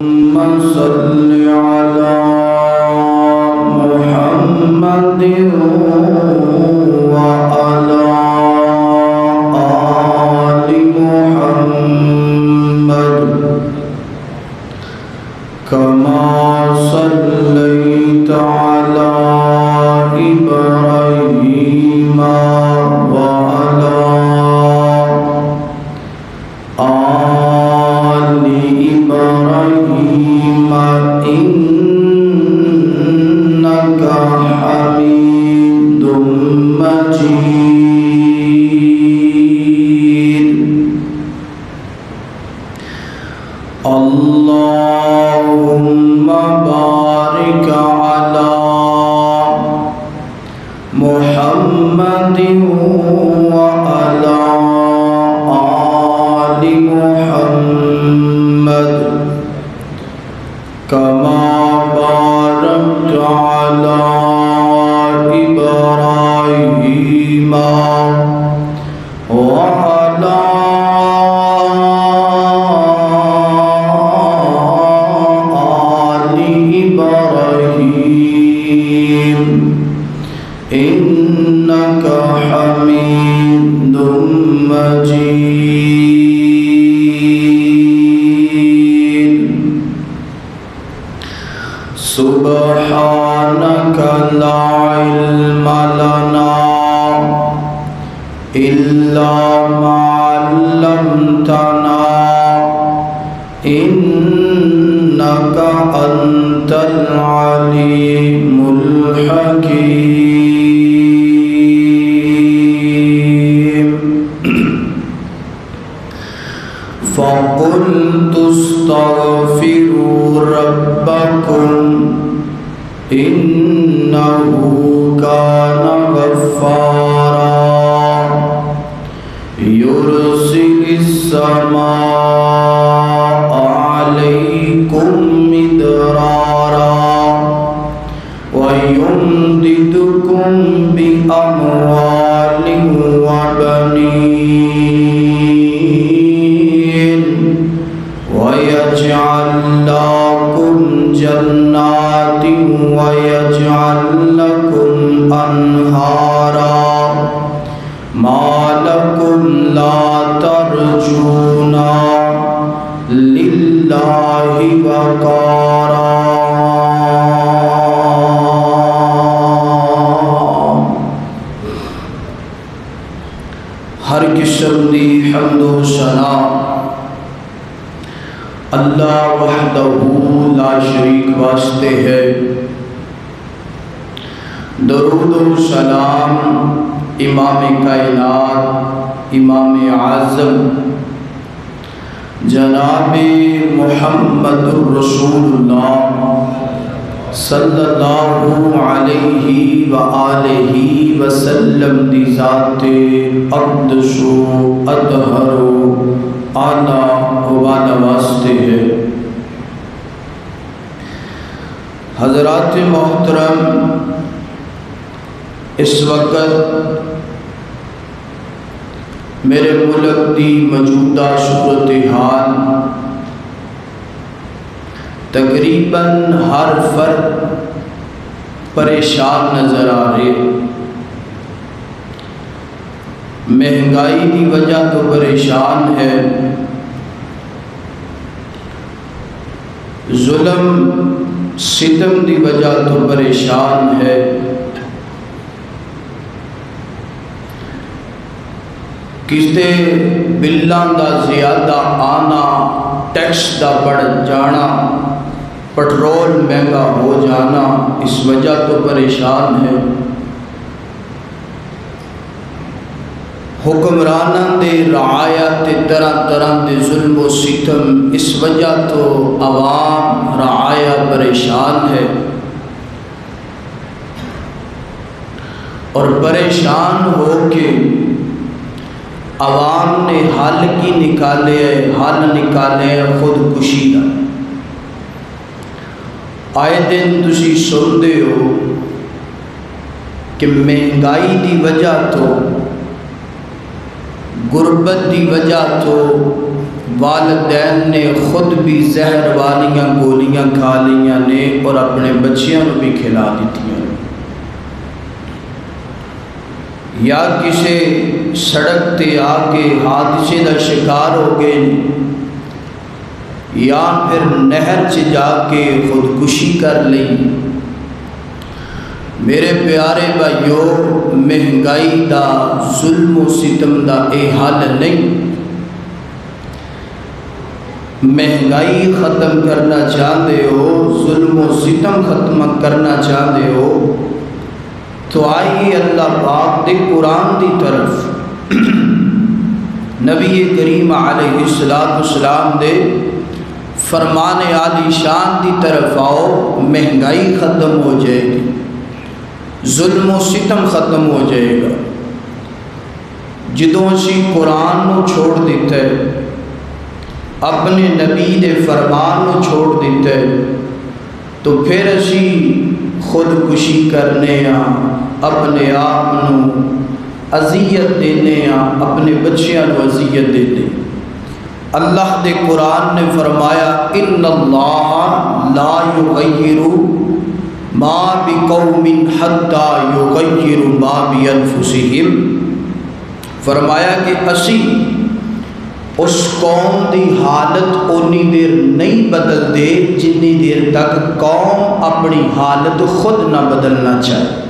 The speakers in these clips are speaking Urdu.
صل على محمد وعلى آل محمد كما صليت على إبراهيم وعلى آل إبراهيم إنك حميد مجيد. اللهم بارك على محمد وعلى آل محمد كما باركت على إبراهيم وعلى آل إبراهيم إنك حميد مجيد. سبحانك لا علم لنا إلا ما علمتنا إنك أنت العليم الحكيم. فقلت استغفروا ربكم إنه كان غفارا يرسل السماء عليكم مدرارا ويمددكم بأموال وبنين ويجعل لكم جنات ويجعل لكم أنهارا ما لكم لا ترجون لله وقارا. ہر قسم دی حمد و ثنا اللہ وحدہ لا شریک واسطے ہے. درود و سلام امام کائنات امام اعظم جناب محمد الرسول اللہ صلی اللہ علیہ وآلہ وسلم دی ذات اقدس و اطہر و اعلیٰ و بالا واسطے ہے. حضرات محترم، اس وقت میرے ملک دی موجودہ صورتحال تقریباً ہر فرد پریشان نظر آ رہے. مہنگائی کی وجہ تو پریشان ہے، ظلم ستم کی وجہ تو پریشان ہے، کسے بلاں دا زیادہ آنا، ٹیکس دا بڑھ جانا، پٹرول مہنگا ہو جانا، اس وجہ تو پریشان ہے. حکمراناں دے رعایا تے طرح طرح دے ظلم و ستم، اس وجہ تو عوام رعایا پریشان ہے. اور پریشان ہو کے عوام نے حل کی نکالے خودکشی کا. آئے دن تسی سنتے ہو کہ مہنگائی دی وجہ تو، غربت دی وجہ تو، والدین نے خود بھی زہر والیاں گولیاں کھا لیاں نے اور اپنے بچیاں کو بھی کھلا دیتیاں، یا کسی سڑک تے آ کے حادثے دا شکار ہو گئے، یا پھر نہر چ جا کے خودکشی کر لی۔ میرے پیارے بھائیو، مہنگائی دا، ظلم و ستم دا اے حل نہیں۔ مہنگائی ختم کرنا چاہتے ہو، ظلم و ستم ختم کرنا چاہتے ہو، تو آئیے اللہ پاک دے قرآن دی طرف، نبی کریم علیہ السلام دے فرمان عالی شان دی طرف آؤ، مہنگائی ختم ہو جائے گی، ظلم و ستم ختم ہو جائے گا۔ جدوں اسی قرآن نو چھوڑ دیتا ہے، اپنے نبی دے فرمان نو چھوڑ دیتا ہے، تو پھر اسی خودکشی کرنے اپنے آپ نو اذیت دینے اپنے بچیاں نو اذیت دینے۔ اللہ دے قرآن نے فرمایا ان اللہ لا یغیر ما بقوم حتی یغیر ما بانفسہم، فرمایا کہ اسی اس قوم دی حالت اونی دیر نہیں بدل دے جنی دیر تک قوم اپنی حالت خود نہ بدلنا چاہے۔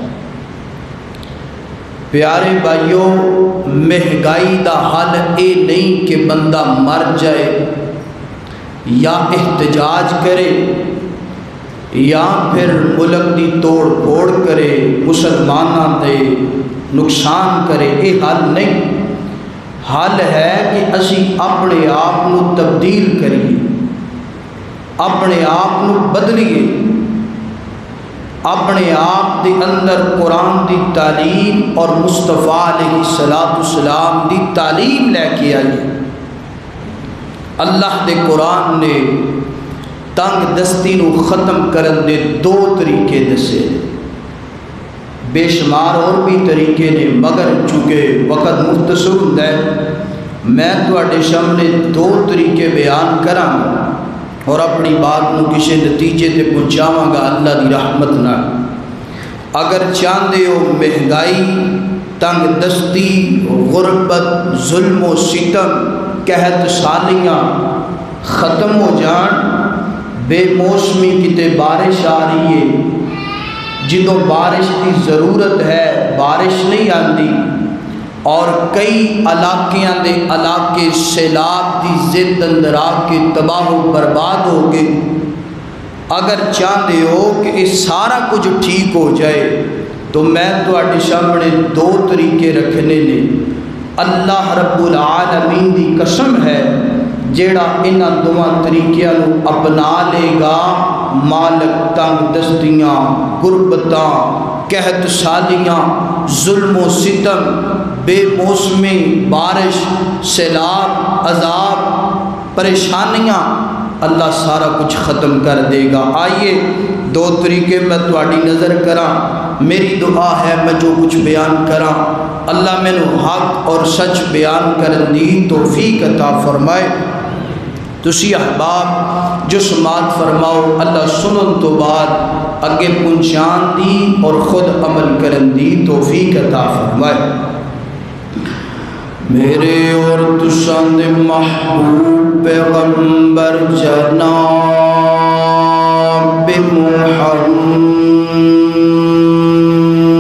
پیارے بھائیوں، مہنگائی دا حل اے نہیں کہ بندہ مر جائے یا احتجاج کرے یا پھر ملک دی توڑ پھوڑ کرے، مسلمانوں دے نقصان کرے، اے حل نہیں۔ حل ہے کہ اسی اپنے آپ نو تبدیل کریے، اپنے آپ نو بدلیے، اپنے آپ دے اندر قرآن دی تعلیم اور مصطفیٰ علیہ السلام دی تعلیم لے کے آئیے۔ اللہ دے قرآن نے تنگ دستی نو ختم کرن دے دو طریقے دسے، بے شمار اور بھی طریقے نے، مگر چونکہ وقت مختصر ہوتا ہے میں تواڈے سامنے دو طریقے بیان کراں اور اپنی بات نو کسی نتیجے تے پہنچاواں گا اللہ دی رحمت نال۔ اگر چاہتے ہو مہنگائی، تنگ دستی، غربت، ظلم و ستم، قحط سالیاں ختم ہو جان، بے موسمی کتے بارش آ رہی ہے، جدوں بارش کی ضرورت ہے بارش نہیں آتی، اور کئی علاقے سیلاب کی زد اندر آ کے تباہ و برباد ہو گئے۔ اگر چاہتے ہو کہ یہ سارا کچھ ٹھیک ہو جائے تو میں تواڈے سامنے دو طریقے رکھنے نے۔ اللہ رب العالمین دی قسم ہے جیڑا انہاں دواں طریقیاں نو اپنا لے گا، مالک تنگ دستیاں، غربتاں، قحط سالیاں، ظلم و ستم، بے موسمی بارش، سیلاب، عذاب، پریشانیاں، اللہ سارا کچھ ختم کر دے گا۔ آئیے دو طریقے میں تواڈی نظر کراں، میری دعا ہے میں جو کچھ بیان کراں اللہ میں نو حق اور سچ بیان کرن دی توفیق عطا فرمائے۔ تسی احباب جو سماعت فرماؤ، اللہ سنن تو بعد اگے پہنچان دی اور خود عمل کرن دی توفیق عطا فرمائے۔ میرے اور تساں دے محبوب پیغمبر جناب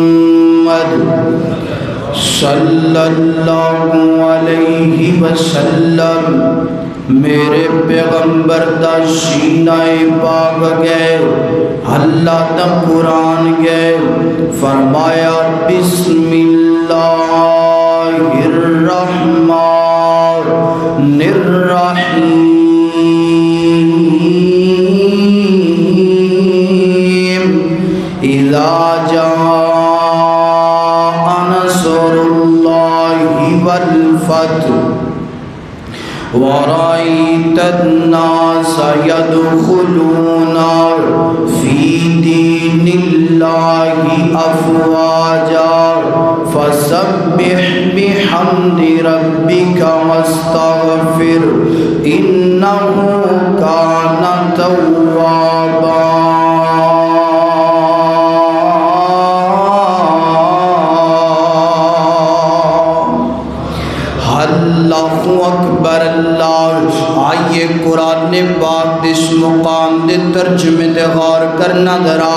محمد صلی اللہ علیہ وسلم، میرے پیغمبر دا سینہ پاک گئے، اللہ دا قرآن گئے، فرمایا بسم اللہ الرحمن الرحیم، اذا جاء نصر اللہ والفتح ورأيت الناس يدخلون في دين الله أفواجا فسبح بحمد ربك واستغفر انہ کان توابا۔ اللہ اکبر اللہ۔ آئیے قرآن پاک اس مقام دے ترجمے تے غور کرنا ذرا۔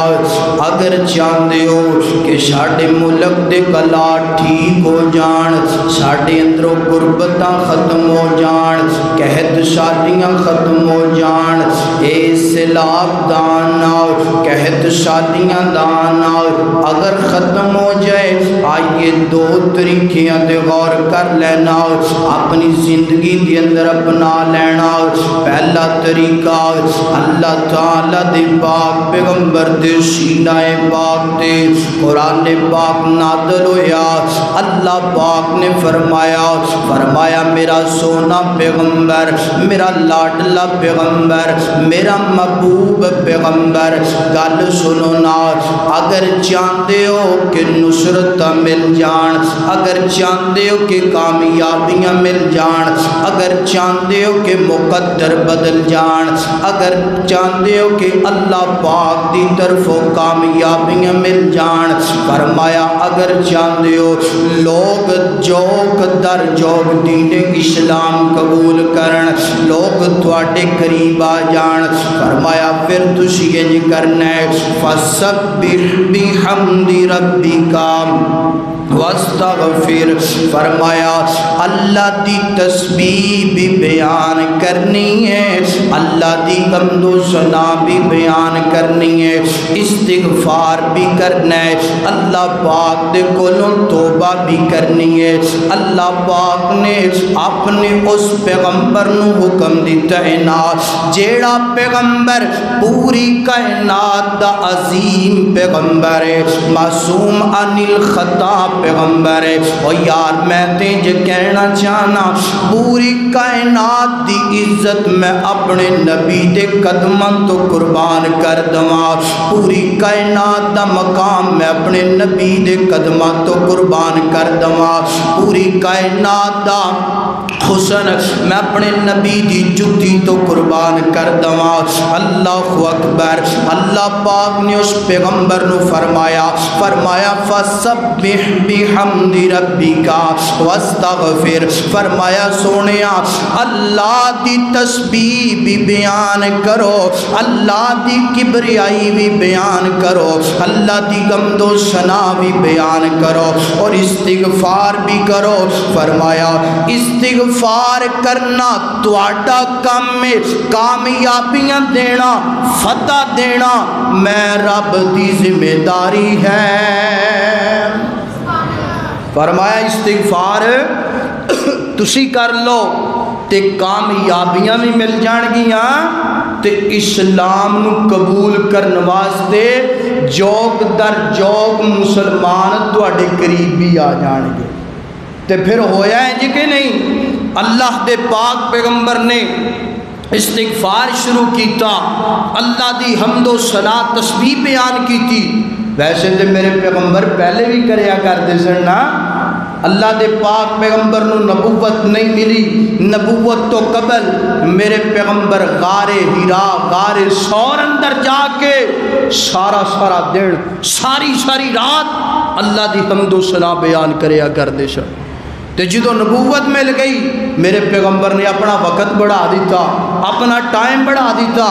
اگر چاہندے ہو کہ ساڈے ملک دے حالات ٹھیک ہو جان، ساڈے اندروں غربتاں ختم ہو جان، قحط شادیاں ختم ہو جان، اے سیلاب دان آؤ، قحط شادیاں دان آؤ اگر ختم ہو جائے، آئیے دو طریقیاں تے غور کر لینا، اپنی زندگی دی اندر اپنا لینا۔ پہلا طریقہ اللہ تعالیٰ دے پاک پیغمبر دے سینہ پاک تے قرآن پاک نازل ہویا۔ اللہ پاک نے فرمایا میرا سونا پیغمبر، میرا لاڈلا پیغمبر، میرا محبوب پیغمبر، گل سنو نا، اگر چاہتے ہو کہ نصرت مل جان، اگر چاہتے ہو کہ کامیابیاں مل جان، اگر چاہتے ہو کہ مقدر بدل جان، اگر چاہتے ہو کہ اللہ پاک دی طرف کامیابیاں مل جان، فرمایا اگر چاہتے ہو لوگ جوک در جوک دین اسلام قبول کرن، لوگ تواڈے قریب آ جان، فرمایا پھر تسی انج کرنا ہے، فسبح بحمد ربک واستغفر، فرمایا اللہ دی تسبیح بھی بیان کرنی ہے، اللہ دی حمد و ثنا بھی بیان کرنی ہے، استغفار بھی کرنا ہے، اللہ پاک دے کولوں توبہ بھی کرنی ہے۔ اللہ پاک نے اپنے اس پیغمبر نو حکم دیتا ہے نا، جیڑا پیغمبر پوری کائنات دا عظیم پیغمبر ہے، معصوم عن الخطا پیغمبر ہے، او یار میں تجھے کہنا چاہنا پوری کائنات دی عزت میں اپنے نبی دے قدماں تو قربان کر دواں، پوری کائنات دا مقام میں اپنے نبی دے قدماں تو قربان کر دواں، پوری کائنات دا حسن میں اپنے نبی دی جتی تو قربان کر دواں۔ اللہ اکبر۔ اللہ پاک نے اس پیغمبر نو فرمایا فسبح بحمد ربک واستغفر، فرمایا سونیا اللہ دی تسبیح بھی بیان کرو، اللہ دی کبریائی بھی بیان کرو، اللہ دی حمد و ثنا بھی بیان کرو اور استغفار بھی کرو۔ فرمایا استغفار کرنا تواڈا کام ہے، کامیابیاں دینا، فتح دینا میں رب دی ذمہ داری ہے۔ فرمایا استغفار تسی کر لو تے کامیابیاں بھی مل جان گیاں تے اسلام نو قبول کرن واسطے جوگ در جوگ مسلمان تواڈے قریب بھی آ جان گے۔ تے پھر ہویا ہے جی کہ نہیں، اللہ دے پاک پیغمبر نے استغفار شروع کیتا، اللہ دی حمد و ثنا تسبیح بیان کیتی۔ ویسے تے میرے پیغمبر پہلے بھی کریا کرتے سن نا، اللہ دے پاک پیغمبر نو نبوت نہیں ملی، نبوت تو قبل میرے پیغمبر غار ہرا، غار ثور اندر جا کے سارا دن، ساری رات اللہ دی حمد و ثنا بیان کریا کرتے سن۔ تے جدو نبوت مل گئی میرے پیغمبر نے اپنا وقت بڑھا دیتا، اپنا ٹائم بڑھا دیتا۔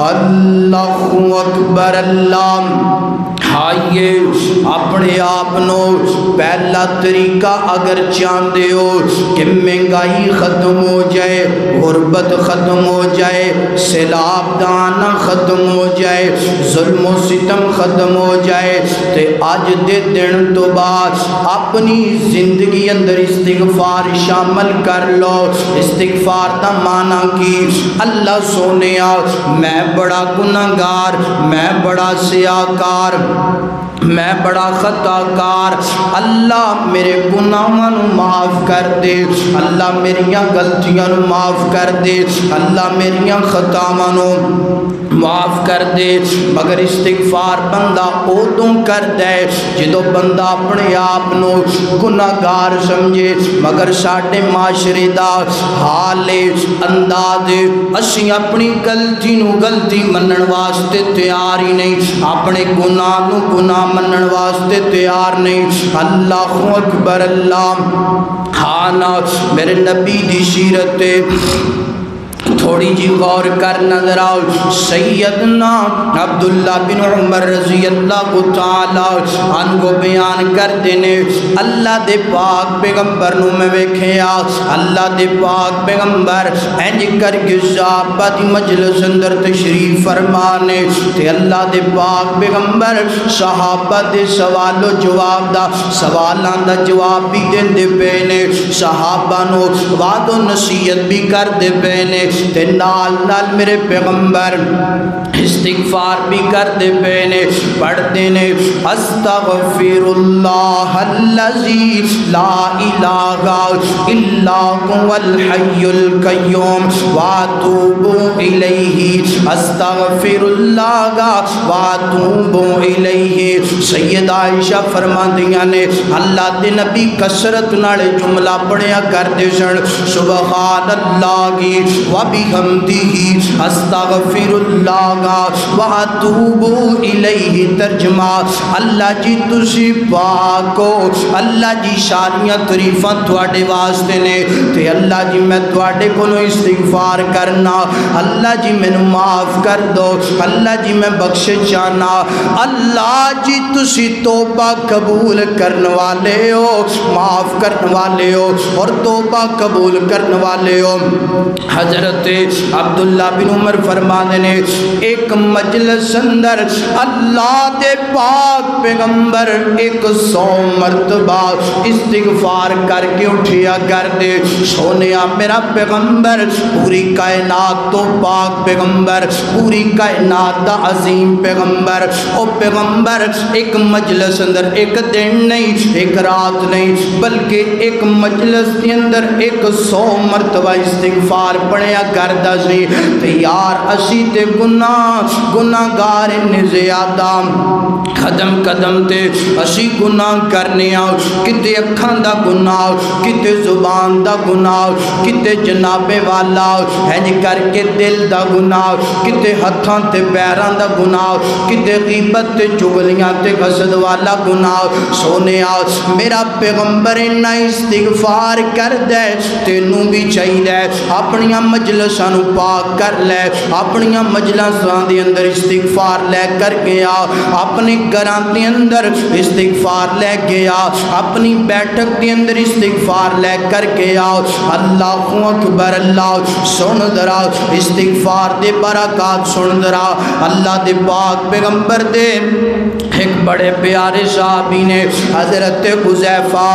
اللہ اکبر اللہ۔ آئیے اپنے آپنو پہلا طریقہ اگر چاہتے ہو کہ مہنگائی ختم ہو جائے، غربت ختم ہو جائے، سیلاب دانا ختم ہو جائے، ظلم و ستم ختم ہو جائے، تے آج دے دن تو بعد اپنی زندگی اندر استغفار شامل کر لو۔ استغفار دا معنی کی اللہ سونیا میں بڑا گناہگار، میں بڑا سیاکار، میں بڑا خطا کار، اللہ میرے گناہاں نو معاف کر دے، اللہ میریاں غلطیاں نو معاف کر دے، اللہ میریاں خطاواں نو معاف کر دے، مگر استغفار بندہ ادوں کر دے جدو بندہ اپنے آپ نو گناہگار سمجھے، مگر ساڈے معاشرے دا حال انداز اسی اپنی غلطی نو غلطی منن واسطے تیار ہی نہیں، اپنے گناہ نو گناہ منن واسطے تیار نہیں۔ اللہ اکبر اللہ۔ ہاں نا میرے نبی دی سیرت تھوڑی جی غور کر نظر آؤ، سیدنا عبداللہ بن عمر رضی اللہ تعالی عنہ کو بیان کر دینے، اللہ دے پاک پیغمبر نو میں ویکھیا، اللہ دے پاک پیغمبر انج کر کے صحابہ دی مجلس اندر تشریف فرمانے تے اللہ دے پاک پیغمبر صحابہ دے سوال و جواب دا سوالاں دا جواب بھی دیندے پے نے، صحابہ نو وعد و نصیحت بھی کر دے پے نے تے نال نال میرے پیغمبر استغفار بھی کر دے پینے پڑھتے نے، استغفر اللہ الذی لا الہ الا هو الحی القیوم واتوب الیہ، استغفر اللہ واتوب الیہ۔ سید عائشہ فرماندیاں نے اللہ دے نبی کثرت نال جملہ پڑھیا کرتے سن، سبحان اللہ وبحمدہ استغفر اللہ واتوب الیہ۔ ترجمہ اللہ جی تسی پاک ہو، اللہ جی ساریاں تعریفاں تواڈے واسطے نے تے اللہ جی میں تواڈے کولوں استغفار کرنا، اللہ جی مینوں معاف کر دو، اللہ جی میں بخشش چاہنا، اللہ جی تسی توبہ قبول کرنے والے ہو، معاف کرنے والے ہو اور توبہ قبول کرنے والے ہو۔ حضرت عبداللہ بن عمر فرمانے نے ایک مجلس اندر اللہ دے پاک پیغمبر 100 مرتبہ استغفار کر کے اٹھیا کر دے، سونیا میرا پیغمبر پوری کائنات تو پاک پیغمبر، پوری کائنات دا عظیم پیغمبر، او پیغمبر ایک مجلس اندر ایک دن نہیں ایک رات نہیں بلکہ ایک مجلس کے اندر 100 مرتبہ استغفار پڑھیا کردا سی تے یار اسی تے گناہگار نے زیادہ قدم قدم تے اسی گناہ کرنے آؤ، کتے اکھاں دا گناہ، کتے زبان دا گناہ، کتے جناب والا ہنج کر کے دل دا گناہ، کتے ہتھاں تے پیراں دا گناہ، کتے غیبت تے چغلیاں تے حسد والا گناہ۔ سونے آ میرا پیغمبر نہ استغفار کر دے، تینوں بھی چاہیے اپنیاں مجلساں نو پاک کر لے، اپنیاں مجلساں دے اندر استغفار لے کر گیا، اپنے گھراں دے اندر استغفار لے گیا، اپنی بیٹھک دے اندر استغفار لے کر گیا۔ اللہ اکبر اللہ۔ سن درا استغفار دے برکات سن درا، اللہ دے پاک پیغمبر دے ایک بڑے پیارے صحابی نے حضرت حذیفہ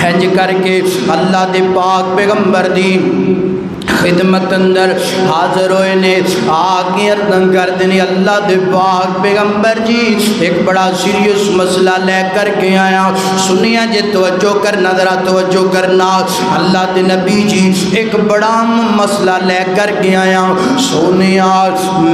ہنج کر کے اللہ دے پاک پیغمبر دی خدمت اندر حاضر ہوئے نے، آگے اردن کر دینے اللہ دے پاک پیغمبر جی ایک بڑا سیریس مسئلہ لے کر کے آیا، سنیا جے توجہ کرنا ذرا توجہ کرنا، اللہ دے نبی جی ایک بڑا مسئلہ لے کر کے آیا، سنیا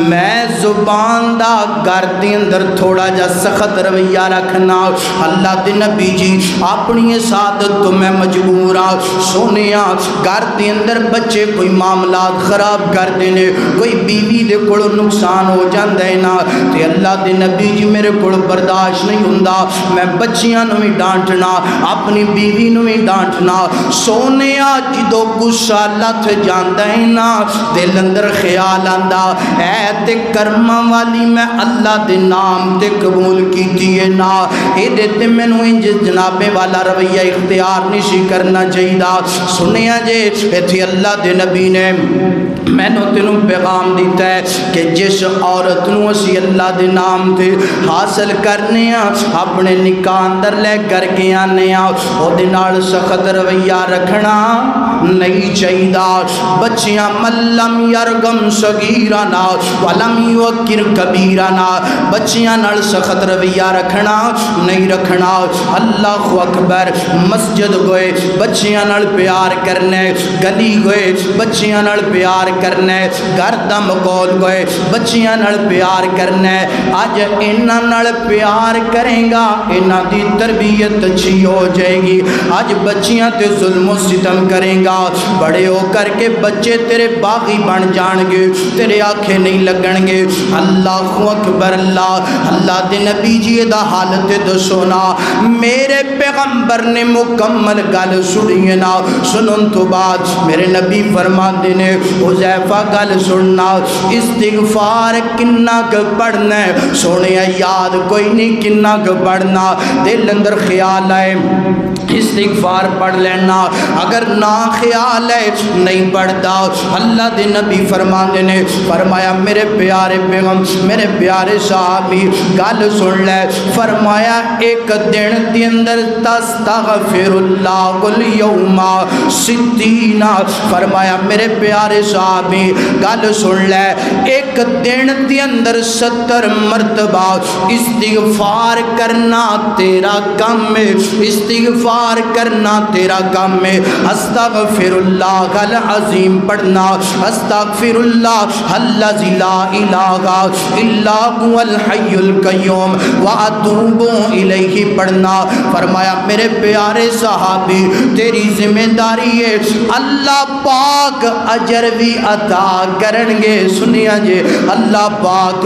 میں زبان دا گھر دے اندر تھوڑا جا سخت رویہ رکھنا، اللہ دے نبی جی اپنی سعادت تو میں مجبور ہوں، سنیا گھر دے اندر بچے کوئی معاملات خراب کر دینے، کوئی بیوی دے کڑو نقصان ہو جاندے نا تے اللہ دے نبی جی میرے کڑو برداشت نہیں ہوندا، میں بچیاں نو بھی ڈانٹنا، اپنی بیوی نو بھی ڈانٹنا، سونے جدو غصہ لتھ جاندا ہے نا دل اندر خیال آندا اے تے کرما والی میں اللہ دے نام تے قبول کیتی ہے نا، اے دے تے مینوں انج جناب والا رویہ اختیار نہیں سی کرنا چاہیدا۔ سنیا جے ایتھے اللہ دے نبی نے میں نو تینوں پیغام دیتا ہے کہ جس عورت نو اسی اللہ دے نام تے حاصل کرنے اپنے نکاح اندر لے کر کے آنے او دے نال سخت رویہ رکھنا نہیں چاہیدا بچیاں ملم یرگم صغیرنا ولم یوکر کبیرنا بچیاں نال سخت رویہ رکھنا نہیں رکھنا اللہ اکبر مسجد گئے بچیاں نال پیار کرنے گلی گئے بچیاں نال پیار کرنے گھر دا مقول گئے بچیاں نال پیار کرنے آج انہاں نال پیار کریں گا انہاں دی تربیت اچھی ہو جائے گی آج بچیاں تے ظلم و ستم کریں گا بڑے ہو کر کے بچے تیرے باغی بن جان گے تیرے آنکھیں نہیں لگن گے اللہ اکبر اللہ دے نبی جی دا حالت دسونا میرے پیغمبر نے مکمل گل سنی نا سنن تو بعد میرے نبی فرماندے نے حذیفہ گل سننا استغفار کنہ کا پڑھنا ہے سونے یاد کوئی نہیں کنہ کا پڑھنا دل اندر خیال آئے استغفار پڑھ لینا اگر نہ خیال ہے نہیں پڑھتا اللہ دے نبی فرماندے نے فرمایا میرے پیارے پیغم میرے پیارے صحابی گل سن لے فرمایا ایک دن دی اندر تستغفر اللہ کل یوم ستینا فرمایا میرے پیارے صحابی گل سن لے ایک دن دی اندر 70 مرتبہ استغفار کرنا تیرا کام ہے استغفار کرنا تیرا کام ہے استغفر اللہ العظیم پڑھنا استغفر اللہ الذی لا الہ الا هو الحی القیوم واتوب الیہ پڑھنا فرمایا میرے پیارے صحابی تیری ذمہ داری ہے اللہ پاک اجر بھی عطا کرنگے سنیا جے اللہ پاک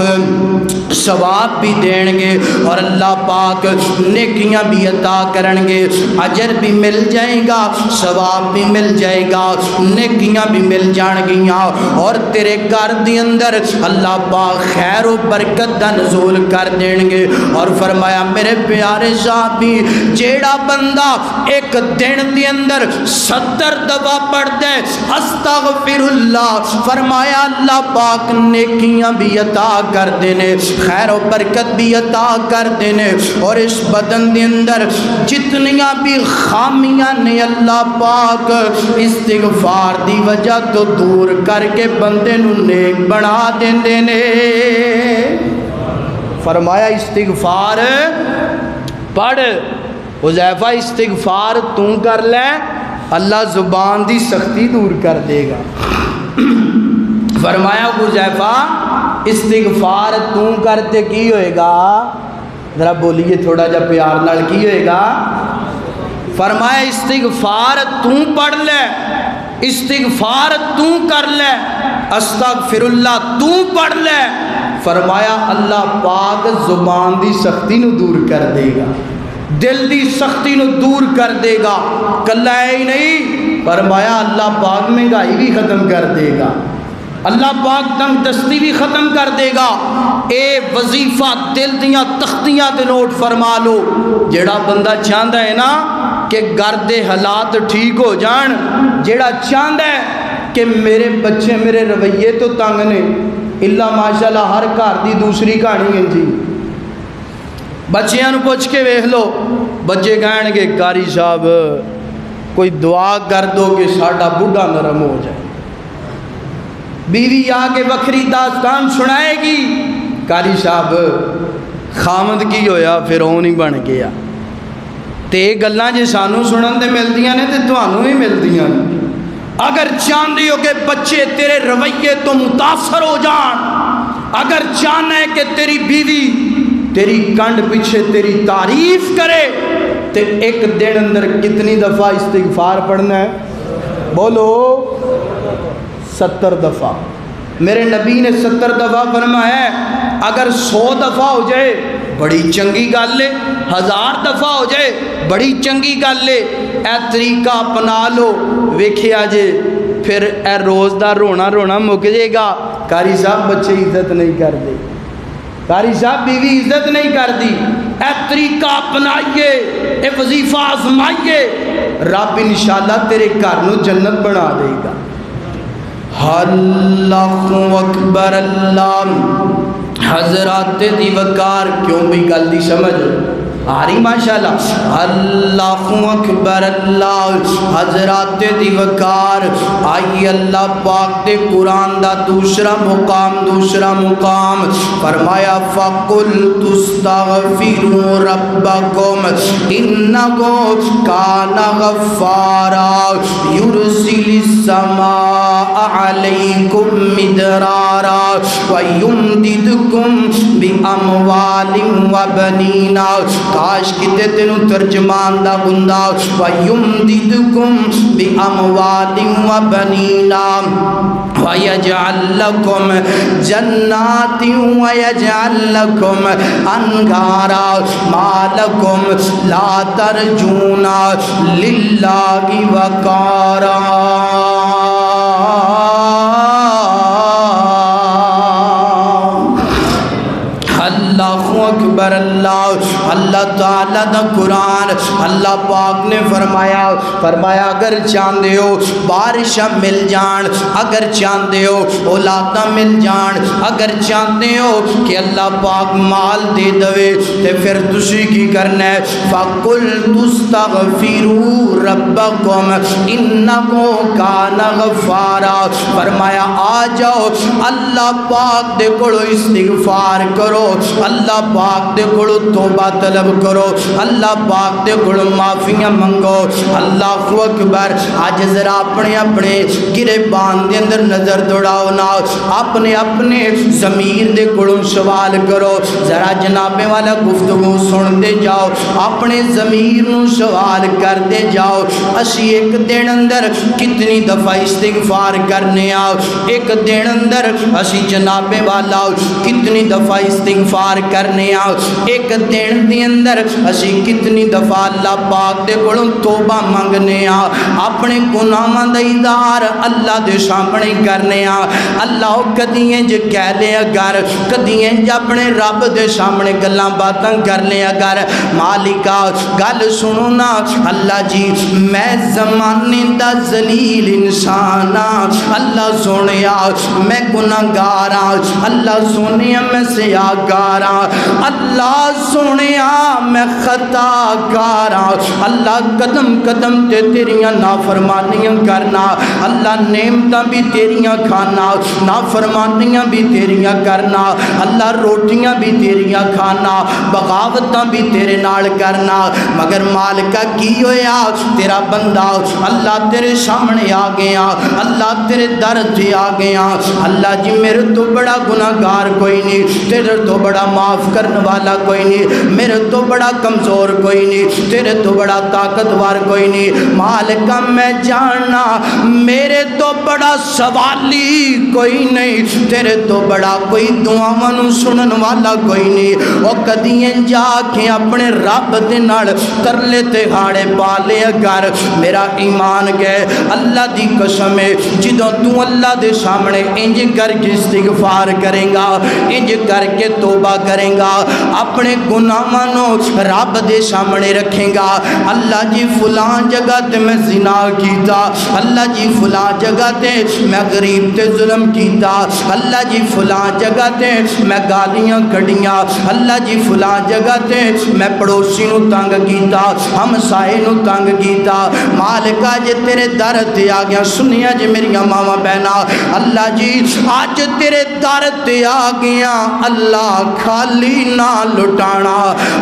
ثواب بھی دین گے اور اللہ پاک نیکیاں بھی عطا کرنگے اجر بھی مل جائے گا ثواب بھی مل جائے گا نیکیاں بھی مل جان گیاں اور تیرے گھر دی اندر اللہ پاک خیر و برکت دا نزول کر دین گے اور فرمایا میرے پیارے صحابی جیڑا بندہ ایک دن دی اندر 70 دفعہ پڑھ دے استغفر اللہ فرمایا اللہ پاک نیکیاں بھی عطا کر دینے خیر و برکت بھی عطا کر دینے اور اس بدن دے اندر جتنیاں بھی خامیاں نے اللہ پاک استغفار دی وجہ تو دور کر کے بندے نو نیک بنا دیندے نے فرمایا استغفار پڑھ حذیفہ استغفار تو کر لے اللہ زبان دی سختی دور کر دے گا فرمایا حذیفہ استغفار تو کرتے کی ہوئے گا ذرا بولیے تھوڑا جا پیار نال کی ہوئے گا فرمایا استغفار تو پڑھ لے استغفار تو کر لے استغفر اللہ تو پڑھ لے فرمایا اللہ پاک زبان دی سختی نو دور کر دے گا دل دی سختی نو دور کر دے گا کلا ہی نہیں فرمایا اللہ پاک مہنگائی بھی ختم کر دے گا اللہ پاک تنگ دستی بھی ختم کر دے گا اے وظیفہ دل دیاں تختیاں دے نوٹ فرما لو جیڑا بندہ چاہتا ہے نا کہ گھر دے حالات ٹھیک ہو جان جیڑا چاہتا ہے کہ میرے بچے میرے رویے تو تنگ نے اللہ ماشاءاللہ ہر گھر دی دوسری کہانی ہے جی بچیاں نو پوچھ کے ویکھ لو بچے کہن گے قاری صاحب کوئی دعا کر دو کہ ساڈا بڈھا نرم ہو جائے بیوی آگے وکھری داستان سنائے گی قاری صاحب خامد کی ہویا فرعون ہی بن گیا تے گلاں جے سانو سنن دے ملدیاں نے تے تانوں ہی ملدیاں نے اگر چاہندے ہو کہ بچے تیرے رویے تو متاثر ہو جان اگر چاہنا ہے کہ تیری بیوی تیری کنڈ پیچھے تیری تعریف کرے تے ایک دن اندر کتنی دفعہ استغفار پڑھنا ہے بولو 70 دفعہ میرے نبی نے 70 دفعہ فرمایا ہے اگر 100 دفعہ ہو جائے بڑی چنگی گل ہے 1000 دفعہ ہو جائے بڑی چنگی گل ہے اے طریقہ اپنا لو ویکھیا جے پھر اے روز دا رونا رونا مک جائے گا قاری صاحب بچے عزت نہیں کر دے قاری صاحب بیوی عزت نہیں کر دی اے طریقہ اپنائیے اے وظیفہ آزمائیے رب انشاءاللہ تیرے گھر نو جنت بنا دے گا اللہ اکبر اللہ حضرات دی وقار کیوں بھی گل دی سمجھ آری ماشاءاللہ اللہ اکبر اللہ حضرات دی وقار آئی اللہ پاک دے قرآن دا دوسرا مقام فرمایا فَقُلْتُ اسْتَغْفِرُوا رَبَّكُمْ إِنَّهُ كَانَ غَفَّارًا يُرْسِلِ السَّمَاءَ عَلَيْكُمْ مِدْرَارًا وَيُمْدِدْكُمْ بِأَمْوَالٍ وَبَنِينَ کاش کتے تینوں ترجمان دا بندہ وَيُمْدِدْكُمْ بِأَمْوَالٍ وَبَنِينَ وَيَجْعَلْ لَكُمْ جَنَّاتٍ وَيَجْعَلْ لَكُمْ أَنْهَارًا مَا لَكُمْ لَا تَرْجُونَ لِلَّهِ وَقَارًا اللہ اکبر اللہ تعالیٰ دا قرآن اللہ پاک نے فرمایا اگر چاندے ہو بارشاں مل جان، اگر چاندے ہو اولاداں مل جان، اگر چاندے ہو کہ اللہ پاک مال دے دوے تے پھر تسی کی کرنا ہے فَقُلْتُ اسْتَغْفِرُوا رَبَّكُمْ إِنَّهُ كَانَ غَفَّارًا فرمایا آ جاؤ اللہ پاک دے کولو استغفار کرو، اللہ پاک دے کولو توبہ طلب کرو، اللہ پاک دے کولو معافیاں منگو۔ اللہ اکبر آج ذرا اپنے گریبان دے اندر نظر دوڑاؤ نا، اپنے ضمیر دے کولو سوال کرو، ذرا جناب والا گفتگو سن دے جاؤ، اپنے ضمیر نو سوال کر دے جاؤ اسی ایک دن اندر کتنی دفعہ استغفار کرنے آؤ، ایک دن اندر اسی جناب والا کتنی دفعہ استغفار کرنے آؤ، ایک دن دی اندر اسی کتنی دفعہ اللہ پاک دے کولوں توبہ منگنے آ، اپنے گناہاں دا اظہار اللہ دے سامنے کرنے آ۔ اللہ کدیاں جے کہہ لے اگر کدیاں جے اپنے رب دے سامنے گلاں باتاں کر لے اگر مالکا گل سنو نا اللہ جی میں زمانے دا ذلیل انسان اللہ سنیا میں گناہگار اللہ سنیا میں سیاہگار اللہ سنیا میں خطا کارا، اللہ قدم قدم تے تیریاں نافرمانیاں کرنا، اللہ نعمتاں بھی تیریاں کھانا نافرمانیاں بھی تیریاں کرنا، اللہ روٹیاں بھی تیریاں کھانا بغاوتاں بھی تیرے نال کرنا، مگر مالکا کی ہویا تیرا بندہ اللہ تیرے سامنے آ گیا، اللہ تیرے در تے آ گیا، اللہ جی میرے تو بڑا گناہگار کوئی نہیں، تیرے تو بڑا معاف کرنے والا کوئی نہیں، میرے تو بڑا کمزور کوئی نہیں، تیرے تو بڑا طاقتور کوئی نہیں، مالکا میں جاننا میرے تو بڑا سوالی کوئی نہیں، تیرے تو بڑا کوئی دعاواں سنن والا کوئی نہیں، او کدیاں جا کے اپنے رب دے نال ترلے تے ہاڑے پالے اگر میرا ایمان گئے اللہ دی قسم ہے جدوں تو اللہ دے سامنے انج کر کے استغفار کریں گا، انج کر کے توبہ کریں گا، اپنے گناہاں نو رب دے سامنے رکھیں گا، اللہ جی فلان جگہ تے میں زنا کیتا، اللہ جی فلان جگہ تے میں غریب تے ظلم کیتا، اللہ جی فلان جگہ تے میں گالیاں کڑیاں، اللہ جی فلان جگہ تے میں پڑوسی نو تنگ کیتا، ہمسائے نو تنگ کیتا، مالکا جے تیرے در تے آ گیا سنیا جے میری ماما بہنا اللہ جی آج تیرے در تے آ گیا، اللہ خالی نہ لٹانا،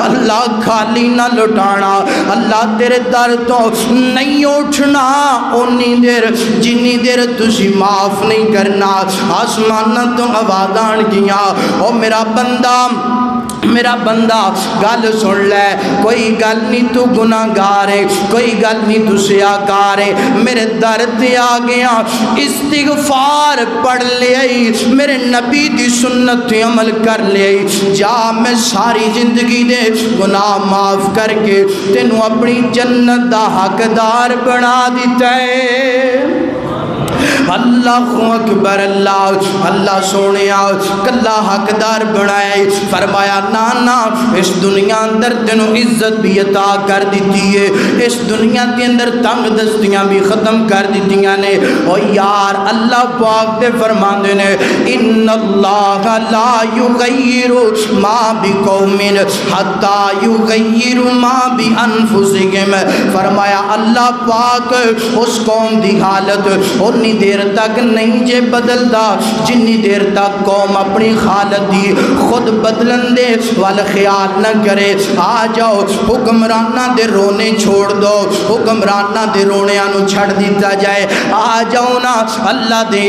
اللہ خالی نہ لٹانا، اللہ تیرے در تو نہیں اٹھنا اونی دیر جنی دیر تسی معاف نہیں کرنا، آسمانہ تو آوازاں کیا او میرا بندہ گل سن لے، کوئی گل نہیں تو گناہگار ہے، کوئی گل نہیں تو سیاہکار ہے، میرے در تے آ گیا استغفار پڑھ لے آئی، میرے نبی دی سنت تے عمل کر لے آئی، جا میں ساری زندگی دے گناہ معاف کر کے تینوں اپنی جنت دا حقدار بنا دیتا ہے۔ اللہ اکبر، اللہ سونے کلا حقدار بنائے. فرمایا نانا اس دنیا اندر تینوں عزت بھی عطا کر دیتی ہے، اس دنیا کے اندر تنگ دستیاں بھی ختم کر دیتیاں نے. او یار اللہ پاک دے فرماندے نے ان اللہ لا یغیر ما بقوم حتی یغیر ما بانفسہم. فرمایا اللہ پاک اس قوم دی حالت اتنی دیر تک نہیں جے بدلدا جنی دیر تک قوم اپنی حالت دی خود بدلن دے وال خیال نہ کرے. آ جاؤ حکمرانہ دے رونے چھوڑ دو، حکمرانہ دے رونے آنو چھڑ دیتا جائے. آ جاؤ نا اللہ دے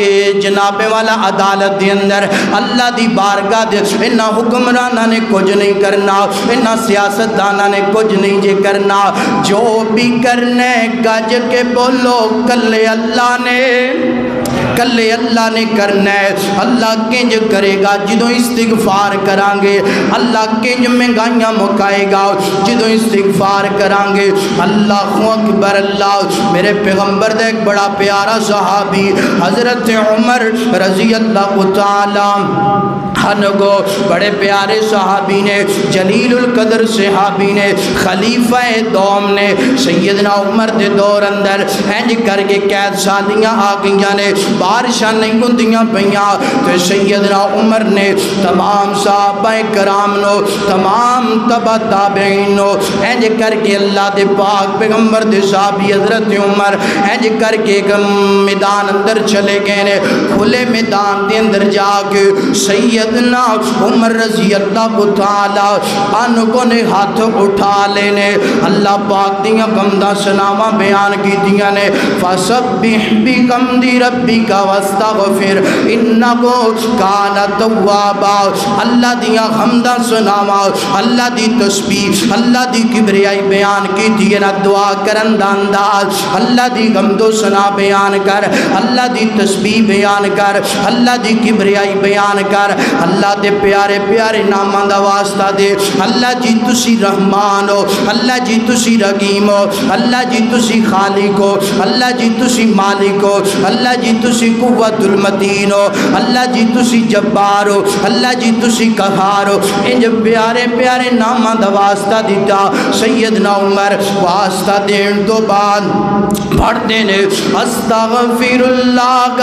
جناب والا عدالت دے اندر اللہ دی بارگاہ دے. انہا حکمرانہ نے کچھ نہیں کرنا، انہا سیاستدانہ نے کچھ نہیں جے کرنا. جو بھی کرنے گج کے بولو کلے اللہ نے، کلے اللہ نے کرنا ہے. اللہ کنج کرے گا جدوں استغفار کرانگے، اللہ کنج مہنگائیاں مکائے گا جدوں استغفار کرانگے. اللہ اکبر. اللہ میرے پیغمبر دے ایک بڑا پیارا صحابی حضرت عمر رضی اللہ تعالی عنہ، بڑے پیارے صحابی نے، جلیل القدر صحابی نے، خلیفہ دوم نے، سیدنا عمر دے دور اندر ہنج کر کے قید سالیاں آ گئیاں نے، بارشاں نہیں گندیاں پہیاں. تو سیدنا عمر نے تمام صحابہ کرام نو، تمام تبع تابعین نو ہنج کر کے اللہ دے پاک پیغمبر دے صحابی حضرت عمر ہنج کر کے ایک میدان اندر چلے گئے نے. کھلے میدان دے اندر جا کے سیدنا عمر رضی اللہ تعالی عنہ کو نے ہاتھ اٹھا لینے اللہ پاک دیاں حمداں ثناواں بیان کی دیاں نے. فسبح بحمد ربک واستغفر انہ کان توابا. اللہ دیاں حمداں ثناواں، اللہ دی تسبیح، اللہ دی کبریائی بیان کی دیئے نا دعا کرن دا انداز. اللہ دی حمد و ثنا بیان کر، اللہ دی تسبیح بیان کر، اللہ دی کبریائی بیان کر. اللہ دے پیارے پیارے نامان دا واسطہ دے. اللہ جی تسی رحمان ہو، اللہ جی تسی رحیم ہو، اللہ جی تسی خالق ہو، اللہ جی تسی مالک ہو، اللہ جی تسی قوت المتین ہو، اللہ جی تسی جبار ہو، اللہ جی تسی قہار ہو. انج پیارے پیارے نامان دا واسطہ دیتا. سیدنا عمر واسطہ دین تو بعد پڑھتے نے استغفر اللہ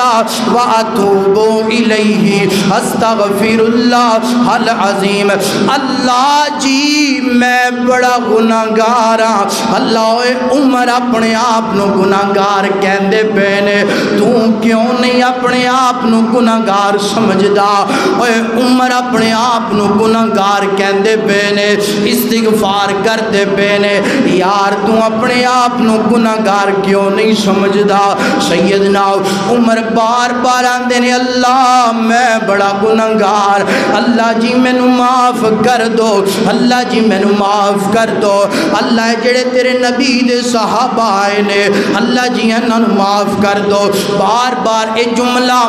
واتوب الیہ، استغفر اللہ العظیم. اللہ جی میں بڑا گناہگار ہاں. اللہ عمر اپنے آپ نو گناہگار کہندے پینے، تو کیوں نہیں اپنے آپ نو گناہگار سمجھدا؟ اوے عمر اپنے آپ نو گناہگار کہندے پینے، استغفار کرتے پینے. یار تو اپنے آپ نو گناہگار کیوں نہیں سمجھدا؟ سیدنا عمر بار بار آندے نے اللہ میں بڑا گناہگار، اللہ جی میں نو معاف کر دو، اللہ جی میں نو معاف کر دو. اللہ جڑے تیرے نبی دے صحابہ آئے نے اللہ جی انہاں نو معاف کر دو. بار بار اے جملہ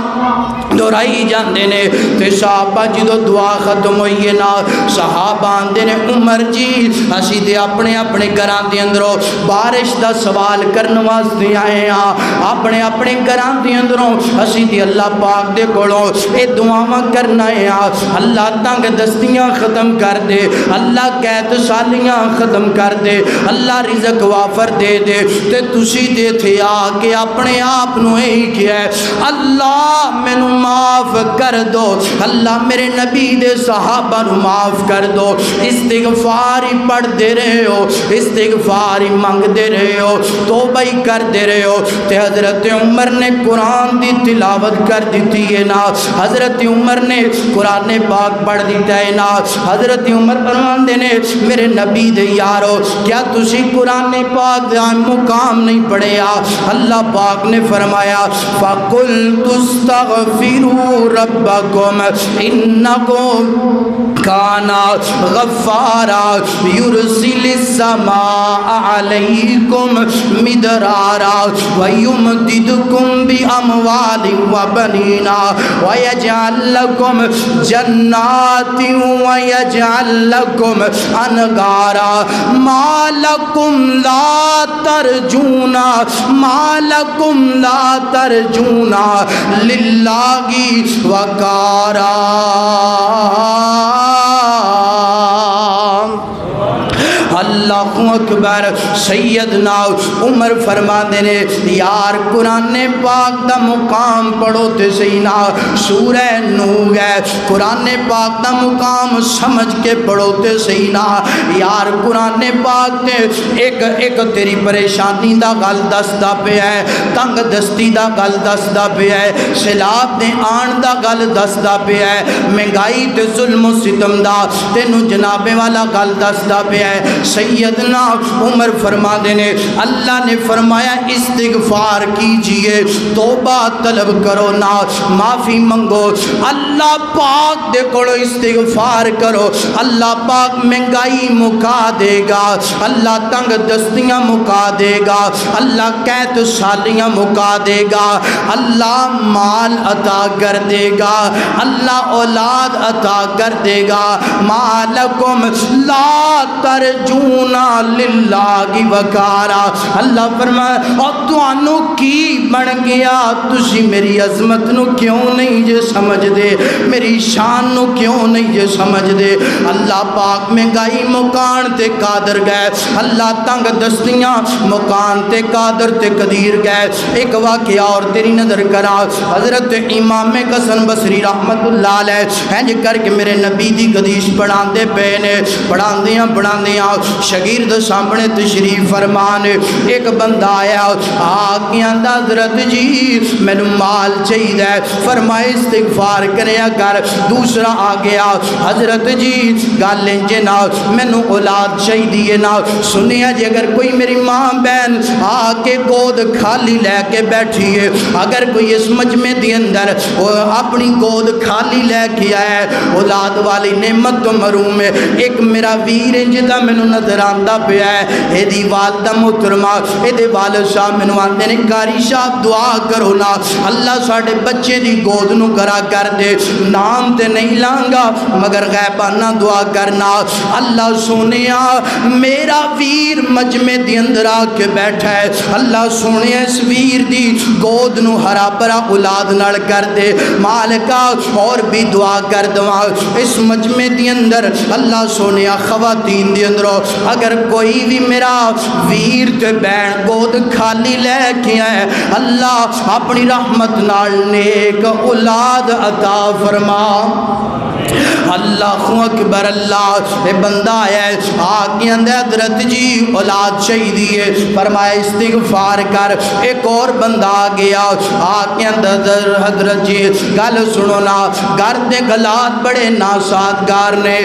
دہرائی جاندے نے. تے صحابہ جدو دعا ختم ہوئی ہے نا صحابہ آندے نے عمر جی اسی دے اپنے اپنے گھراں دے اندروں بارش دا سوال کرن واسطے آئے ہاں، اپنے اپنے گھراں دے اندروں اسی دے اللہ پاک دے کولوں اے دعاواں کرنا ہے. اللہ تنگ دستیاں ختم کر دے، اللہ قید سالیاں ختم کر دے، اللہ رزق وافر دے دے. تے تسی دے تھے آ کے اپنے آپ نو ہی کیا ہے اللہ میں نو معاف کر دو، اللہ میرے نبی دے صحابہ نو معاف کر دو. استغفاری پڑھ دے رہے ہو، استغفاری مانگ دے رہے ہو، توبہ ہی کر دے رہے ہو. تے حضرت عمر نے قرآن دی تلاوت کر دیتی ہے نا، حضرت عمر نے قرآن پاک پڑھ دیتا ہے نا. حضرت عمر فرماندے نے میرے نبی دے یارو کیا تسی قرآن پاک دے مقام نہیں پڑھیا؟ اللہ پاک نے فرمایا فَقُلْتُ اسْتَغْفِرُوا رَبَّكُمْ إِنَّكُمْ کانا غفارا یرسل السماء علیکم مدرارا ویمددکم باموال وبنین ویجعل لکم جنات ویجعل لکم انہارا ما لکم لا ترجون للہ وقارا۔ اللہ اکبر۔ سیدنا عمر فرما دینے یار قرآن پاک دا مقام پڑھو تے سینا، سورہ نوح ہے، قرآن پاک دا مقام سمجھ کے پڑھو تے سینا۔ یار قرآن پاک تے ایک تیری پریشانی دا گل دسدا پیا ہے، تنگ دستی دا گل دسدا پیا ہے، سیلاب دے آن دا گل دسدا پیا ہے، مہنگائی تے ظلم و ستم دا تینوں جنابے والا گل دسدا پیا ہے۔ سیدنا عمر فرما دینے اللہ نے فرمایا استغفار کیجئے، توبہ طلب کرو نا، معافی منگو، اللہ پاک دے کڑو استغفار کرو، اللہ پاک مہنگائی مکا دے گا، اللہ تنگ دستیاں مکا دے گا، اللہ قحط سالیاں مکا دے گا، اللہ مال عطا کر دے گا، اللہ اولاد عطا کر دے گا۔ مالکم لا ترجون للہ کی وقارا۔ اللہ فرمائے اور توانو کی بن گیا، تسی میری عظمت نو کیوں نہیں جے سمجھ دے، میری شان نو کیوں نہیں جے سمجھ دے۔ اللہ پاک مہنگائی مکان تے قادر گئے، اللہ تنگ دستیاں مکان تے قادر تے قدیر گئے۔ ایک واقعہ اور تیری نظر کرا، حضرت امام حسن بصری رحمت اللہ علیہ ہنج کر کے میرے نبی دی حدیث پڑھان دے پینے، پڑھان دیاں شگیرد سامنے تشریف فرمان، ایک بندہ آیا آگیاں حضرت جی میں نے مال چاہیے، فرمائے استغفار کریا کر۔ دوسرا آگیا حضرت جی گالیں جنا میں نے اولاد چاہیے نا، سنیا جی اگر کوئی میری ماں بہن آکے گود خالی لے کے بیٹھی ہے، اگر کوئی اس مجمع دی اندر اپنی گود خالی لے کے آئے اولاد والی نعمت تو محروم ہے، ایک میرا ویر جدا میں نے نظر آندہ پہ ہے، اے دی والدہ محترمہ اے دے والد صاحب میں نے آندے نے کاری صاحب دعا کرو نا اللہ ساڑھے بچے دی گود نو کرا کر دے، نام تے نہیں لانگا مگر غیبانہ دعا کرنا۔ اللہ سونیا میرا ویر مجمع دی اندر آ کے بیٹھا ہے، اللہ سونیا اس ویر دی گود نو ہرا برا اولاد نڑ کر دے، مالکہ اور بھی دعا کر دوا اس مجمع دی اندر اللہ سونیا خواتین دی اندروں اگر کوئی بھی میرا ویر تے بین گود کھالی لے کے آئے اللہ اپنی رحمت نال نیک اولاد عطا فرما۔ اللہ اکبر۔ اللہ اے بندہ آیا ہے آگے اندر حضرت جی اولاد شہیدی ہے، فرمایا استغفار کر۔ ایک اور بندہ آگیا آگے اندر حضرت جی گل سنو نا، گھر دے گلات بڑے ناسادگار نے،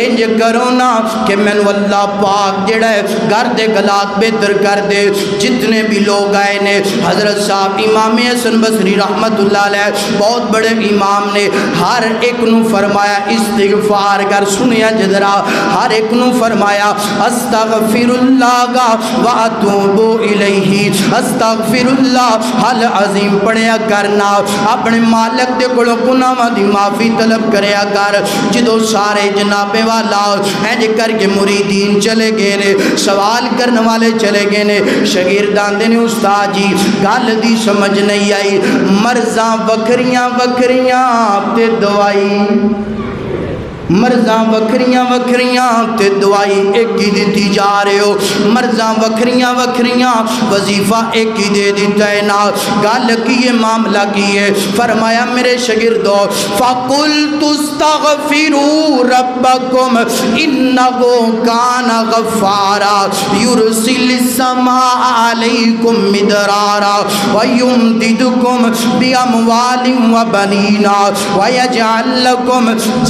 انج کرو نا کہ میں اللہ پاک جڑا ہے گھر دے گلات بہتر کر دے۔ جتنے بھی لوگ آئے نے حضرت صاحب امام حسن بصری رحمت اللہ علیہ بہت بڑے امام نے، ہر ایک نو فرمایا استغفار کر۔ سنیا جدرا ہر ایک نو فرمایا استغفر اللہ و اتوب الیہ، استغفر اللہ حل عظیم پڑھیا کرنا، اپنے مالک دے کولوں گناہاں دی معافی طلب کریا کر۔ جدو سارے جناب والا انج کر کے مریدین چلے گئے نے، سوال کرنے والے چلے گئے نے، شاگردان دے نے استاد جی گل دی سمجھ نہیں آئی، مرضاں وکھریاں وکھریاں تے دوائی، مرضاں وکھریاں وکھریاں تے دوائی ایک ہی دیتی جا رہے ہو، مرضاں وکھریاں وکھریاں وظیفہ ایک ہی دے دیتا ہے نا، گل کیے معاملہ کیے، فرمایا میرے شاگردو فَقُلْتُ اسْتَغْفِرُوا رَبَّكُمْ إِنَّهُ كَانَ غَفَّارًا يُرْسِلِ السَّمَاءَ عَلَيْكُمْ مِدْرَارًا وَيُمْدِدْكُمْ بِأَمْوَالٍ وَبَنِينَ وَيَجْعَلْ لَكُمْ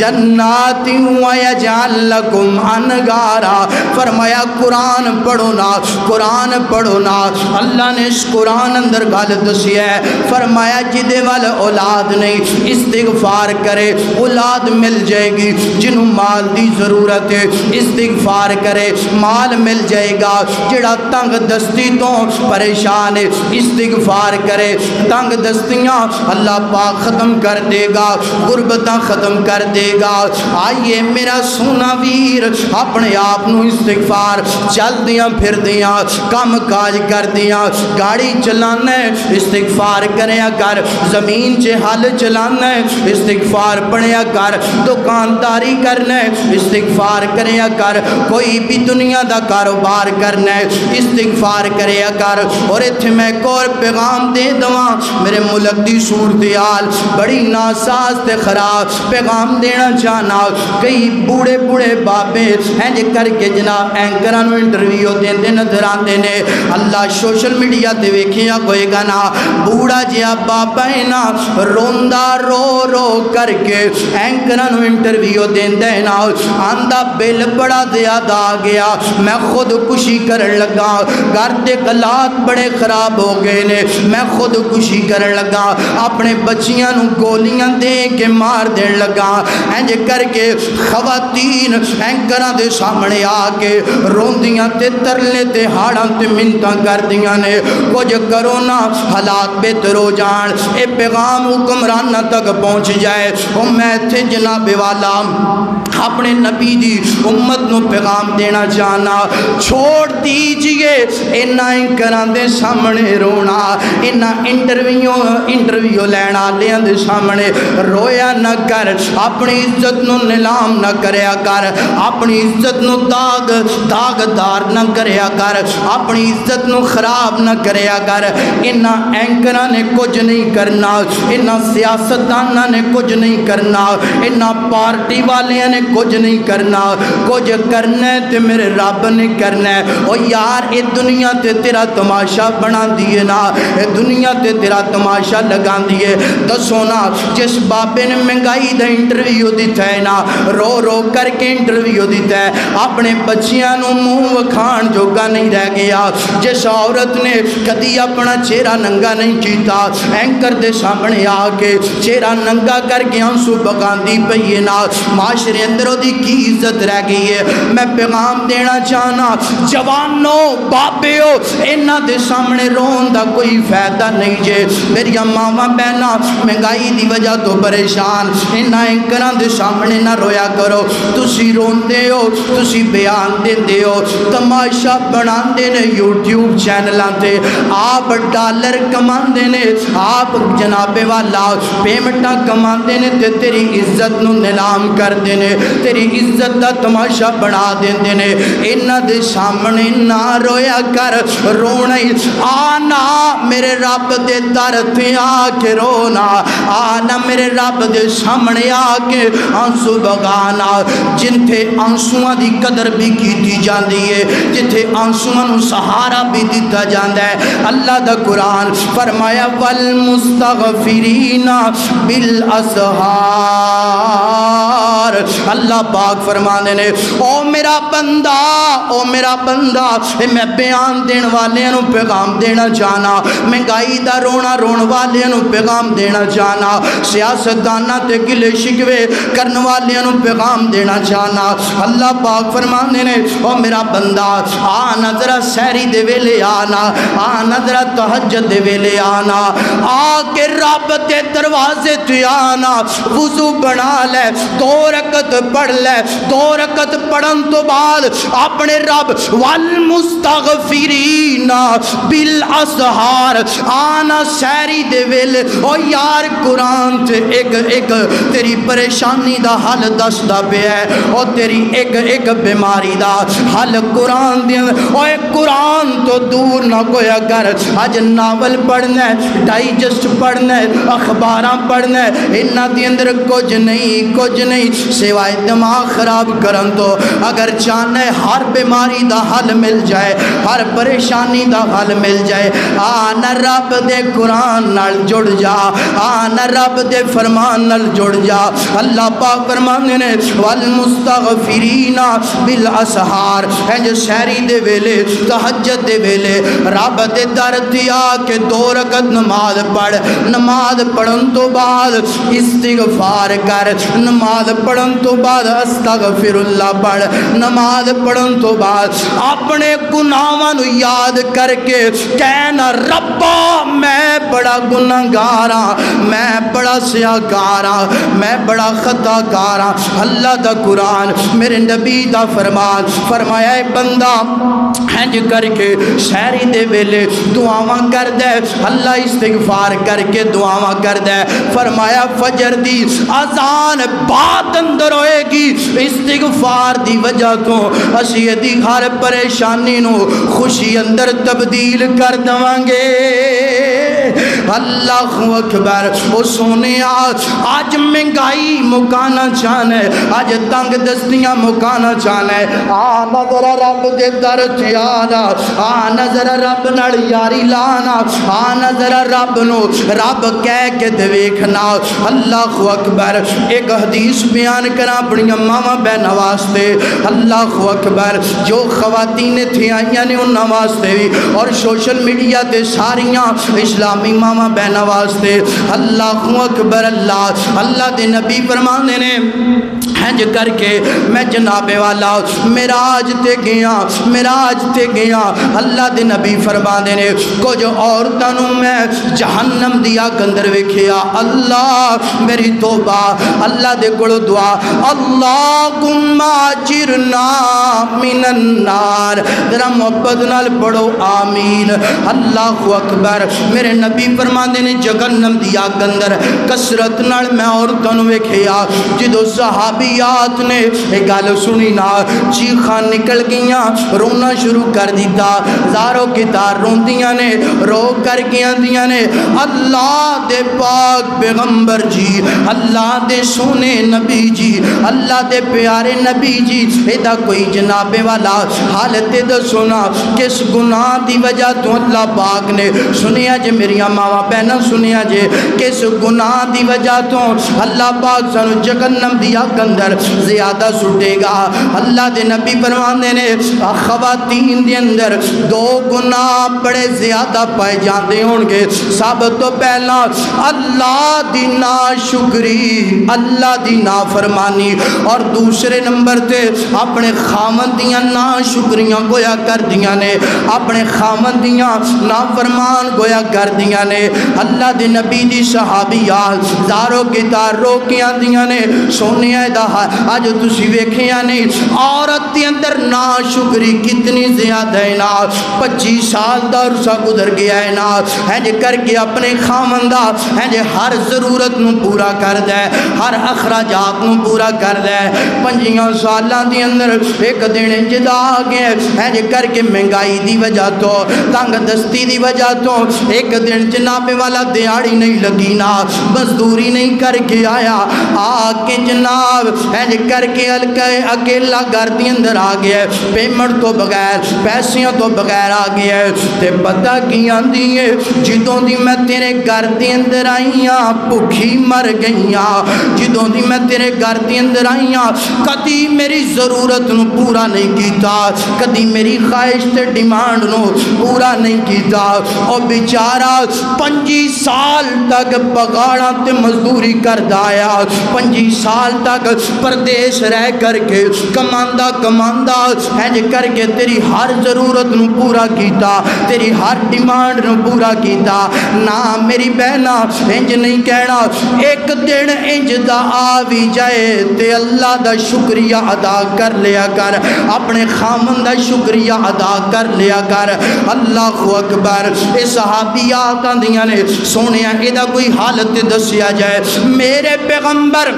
جَنَّاتٍ جنات ویجعل لکم انہارا. فرمایا قرآن پڑھو نا، قرآن پڑھو نا. اللہ نے اس قرآن اندر گل دسی ہے، فرمایا جدے وال اولاد نہیں استغفار کرے اولاد مل جائے گی. جنہوں مال دی ضرورت ہے استغفار کرے مال مل جائے گا. جڑا تنگ دستی تو پریشان ہے استغفار کرے تنگ دستیاں اللہ پاک ختم کر دے گا، غربتاں ختم کر دے گا. آئیے میرا سونا ویر اپنے آپ نو استغفار چل دیاں پھر دیاں کام کاج کر دیاں گاڑی چلانا ہے استغفار کریا کر، زمین چے حل چلانا ہے استغفار پڑھیا کر، دکانداری کرنا ہے استغفار کریا کر، کوئی بھی دنیا دا کاروبار کرنا ہے استغفار کریا کر. اور اتھے میں ایک اور پیغام دے دواں، میرے ملک دی صورتحال بڑی ناساز تے خراب پیغام دینا چاہنا. کئی بوڑے بوڑے بابے ہیں جے کر کے جناب اینکرانو انٹرویو دیندے نظر آندے نے. اللہ سوشل میڈیا تے ویکھیا کوئی گا نا بوڑا جیا بابا ہے نا روندا رو رو کر کے اینکرانو انٹرویو دیندے نا آندہ بل بڑا زیادہ آ گیا میں خود کشی کرن لگا، گھر دے حالات بڑے خراب ہو گئے نے میں خود کشی کرن لگا، اپنے بچیاں نو گولیاں دے کے مار دین لگا. اینج کر کے خواتین اینکراں دے سامنے آ کے روندیاں تے ترلے تے ہاڑاں تے منتاں کر دیاں نے کچھ کرو نا حالات بہتر ہو جان. اے پیغام حکمرانہ تک پہنچ جائے. اور میں تھے جناب والا اپنے نبی دی امت نو پیغام دینا چاہنا، چھوڑ دیجئے انہاں اینکراں دے سامنے رونا، انہاں انٹرویو لینا لیاں دے سامنے رویا نہ کر. اپنی عزت نو نیلام نہ کریا کر، اپنی عزت نو داغدار نہ کریا کر، اپنی عزت نو خراب نہ کریا کر. انہاں اینکراں نے کچھ نہیں کرنا، انہاں سیاستداناں نے کچھ نہیں کرنا، انہاں پارٹی والیاں نے کچھ نہیں کرنا. کچھ کرنا ہے تے میرے رب نے کرنا ہے. او یار اے دنیا تے تیرا تماشا بنا دیئے نا، اے دنیا تے تیرا تماشا لگا دیئے. دسو نا جس بابے نے مہنگائی دا انٹرویو دیتا ہے نا رو رو کر کے انٹرویو دیتا ہے اپنے بچیاں نو منہ وکھان جوگا نہیں رہ گیا. جس عورت نے کدی اپنا چہرہ ننگا نہیں کیتا اینکر دے سامنے آ کے چہرہ ننگا کر کے آنسو بگاندی پئیے نا معاشرے اندروں دی کی عزت رہ گئی ہے. میں پیغام دینا چاہنا جوانوں بابیو انہاں دے سامنے رون دا کوئی فائدہ نہیں جے. میری ماما بہنا مہنگائی دی وجہ تو پریشان انہاں اینکراں دے سامنے نہ رویا کرو. تسی روندے ہو تسی بیان دیندے ہو تماشا بناندے نے یوٹیوب چینلاں تے آپ ڈالر کماندے نے آپ جناب والا پیمنٹاں کماندے نے تے تیری عزت نو نیلام کر دینے تیری عزت دا تماشا بنا دیندے نے. انہاں دے سامنے نہ رویا کر، رونا آنا میرے رب دے در تے آ کے رونا، آنا میرے رب دے سامنے آ کے آنسو بگانا. جنتے آنسوਆਂ دی قدر بھی کیتی جاندی ہے، جتھے آنسوਆਂ نو سہارا بھی دیتا جاندا ہے. اللہ دا قرآن فرمایا والمستغفرین بالاسحار. اللہ پاک فرمانے نے او میرا بندہ میں بیان دین والے نو پیغام دینا چاہنا، مہنگائی دا رونا رون والے نو پیغام دینا چاہنا، سیاستدانہ تے گلے شکوے کرن والے نو پیغام دینا چاہنا. اللہ پاک فرمانے نے او میرا بندہ آنا ذرا سہری دے ویلے آنا، آنا ذرا تہجد دے ویلے آنا، آ کے رب دے دروازے تے آنا، وضو بنا لے 2 رکعت پڑھ لے. 2 رکعت پڑھن تو بعد اپنے رب والمستغفرین بالاسحار آنا سہری دے ویلے. او یار قرآن تے ایک تیری پریشانی دا حل دسدا پیا ہے، او تیری ایک بیماری دا حل قرآن دے. او قرآن تو دور نہ کوئی اگر اج ناول پڑھنا ہے، ڈائجسٹ پڑھنا ہے، اخباراں پڑھنا ہے، انہاں دے اندر کچھ نہیں سوائے دماغ خراب کرن تو اگر چاہنے ہر بیماری دا حل مل جائے ہر پریشانی دا حل مل جائے آن رب دے قرآن نال جڑ جا آن رب دے فرمان نال جڑ جا اللہ پاک فرمانے نے والمستغفرین بالاسحار ہے جو سحری دے ویلے تہجد دے ویلے رب دے در دیا کہ 2 رکعت نماز پڑھ نماز پڑھن تو بعد استغفار کر نماز پڑھن تو بعد استغفر اللہ پڑھ نماز پڑھن تو بعد اپنے گناہاں نو یاد کر کے کہنا ربا میں بڑا گناہگار ہاں میں بڑا سیاہکار ہاں میں بڑا خطا کار ہاں اللہ دا قرآن میرے نبی دا فرمان فرمایا اے بندہ ہنج کر کے سحری دے ویلے دعاواں کر دے اللہ استغفار کر کے دعاواں کر دے فرمایا فجر دی اذان بعد اندر ہوئے گی استغفار دی وجہ تو اسی دی ہر پریشانی نو خوشی اندر تبدیل کر دوانگے اللہ اکبر او سونے آج مہنگائی مکانا چاہنے آج تنگ دستیاں مکانا چاہنے نظر رب دے در تیانا نظر رب نڑ یاری لانا نظر رب نو رب کہہ کے دیکھنا اللہ اکبر ایک حدیث بیان کرا اپنی ماما بہن واسطے اللہ اکبر جو خواتین تھیں آئیاں نے ان واسطے بھی اور سوشل میڈیا تے ساریاں اسلامی ماما بہن واسطے اللہ اکبر اللہ دے نبی فرمانے نے ہنج کر کے میں جناب والا معراج تے گیا اللہ دے نبی فرمانے نے کچھ عورتوں میں جہنم دیا اندر ویکھیا اللہ میری توبہ اللہ دے کولو دعا اللہم اجرنا من النار ذرا محبت نال پڑھو آمین اللہ اکبر میرے نبی فرماندے نے جہنم دیا اندر کثرت نال میں عورتوں ویکھیا جدو صحابیات نے ایک گل سنی نا چیخاں نکل گیاں رونا شروع کر دیتا زاروں کی تار روندیاں نے رو کر گیاں دیاں نے اللہ دے پاک پیغمبر جی اللہ دے سونے نبی جی اللہ دے پیارے نبی جی ایدہ کوئی جناب والا حالت دے سنا کس گناہ دی وجہ تو اللہ پاک نے سنیا جے میری ماما بہنا سنیا جے کس گناہ دی وجہ تو اللہ پاک سنو جہنم دیا اندر زیادہ سٹے گا اللہ دے نبی فرمانے نے خواتین دے اندر 2 گناہ بڑے زیادہ پائے جاندے ہونگے سب تو پہلا اللہ دی ناشکری اللہ دی نافرمانی اور دوسرے نمبر تے اپنے خامندیاں ناشکریاں گویا کر دیاں نے اپنے خامندیاں نافرمان گویا کر دیاں نے اللہ دے نبی دی صحابیات زاروں کی تار روکیاں دیاں نے سونیاں دا آج تسی ویکھیاں نہیں عورت دی اندر ناشکری کتنی زیادہ ہے نا 25 سال دا عرصہ گزر گیا ہے نا ہے جے کر کے اپنے خامندہ ہے جے ہر ضرورت نو پورا کر دے ہر اخراجات نو پورا کر دے 5 سالان دی اندر ایک دن جدا آگئے ہے جے کر کے مہنگائی دی وجہ تو تنگ دستی دی وجہ تو ایک دن جناب والا دیاڑی نہیں لگی نا مزدوری نہیں کر کے آیا آکے جناب ہے جے کر کے اکیلا گھر دی اندر آگئے پیمنٹ تو بغیر پیسیاں تو بغیر آگئے تے پتہ کی آندی ہے جدوں دی میں تیرے گھر دی اندر آئیاں بھوکھی مر گئیاں جدوں دی میں تیرے گھر دی اندر آئیاں کدی میری ضرورت نو پورا نہیں کیتا کدی میری خواہش تے ڈیمانڈ نو پورا نہیں کیتا اور بیچارہ 25 سال تک پگاڑا تے مزدوری کر دایا 25 سال تک پردیش رہ کر کے کماندہ ہے جے کر کے تیری ہر ضرورت نو پورا کیتا تیری ہر ڈیمانڈ نو پورا کیتا نا میری بہنا انج نہیں کہنا ایک دن انج دا آوی جائے تے اللہ دا شکریہ ادا کر لیا کر اپنے خامن دا شکریہ ادا کر لیا کر اللہ اکبر اے صحابیات آندیاں نے سونیا ایدہ کوئی حالت دسیا جائے میرے پیغمبر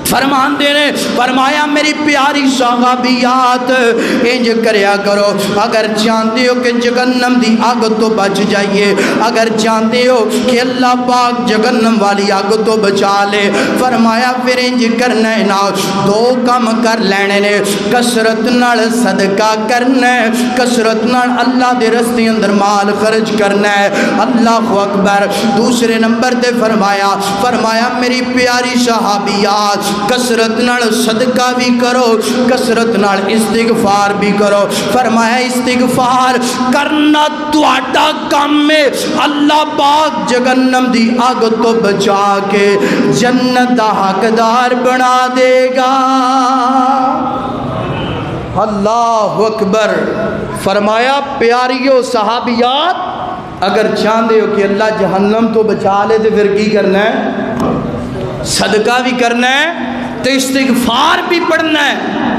فرمان دینے فرمایا میری پیاری صحابیات انج کریا کرو اگر چاہتے ہو کہ جہنم دی آگ تو بچ جائیے اگر چاہتے ہو کہ اللہ پاک جہنم والی آگ تو بچا لے فرمایا پھر انج کرنا ہے نا دو کم کر لینے نے کسرت نال صدقہ کرنا ہے کسرت نال اللہ دے رستے اندر مال خرچ کرنا ہے اللہ اکبر دوسرے نمبر تے فرمایا میری پیاری صحابیات کسرت نال صدقہ بھی کرو کسرت نال استغفار بھی کرو فرمایا استغفار کرنا تواڈا کام ہے اللہ پاک جہنم دی آگ تو بچا کے جنت دا حقدار بنا دے گا اللہ اکبر فرمایا پیاریو صحابیات اگر چاہتے ہو کہ اللہ جہنم تو بچا لے تو پھر کی کرنا ہے صدقہ بھی کرنا ہے تو استغفار بھی پڑھنا ہے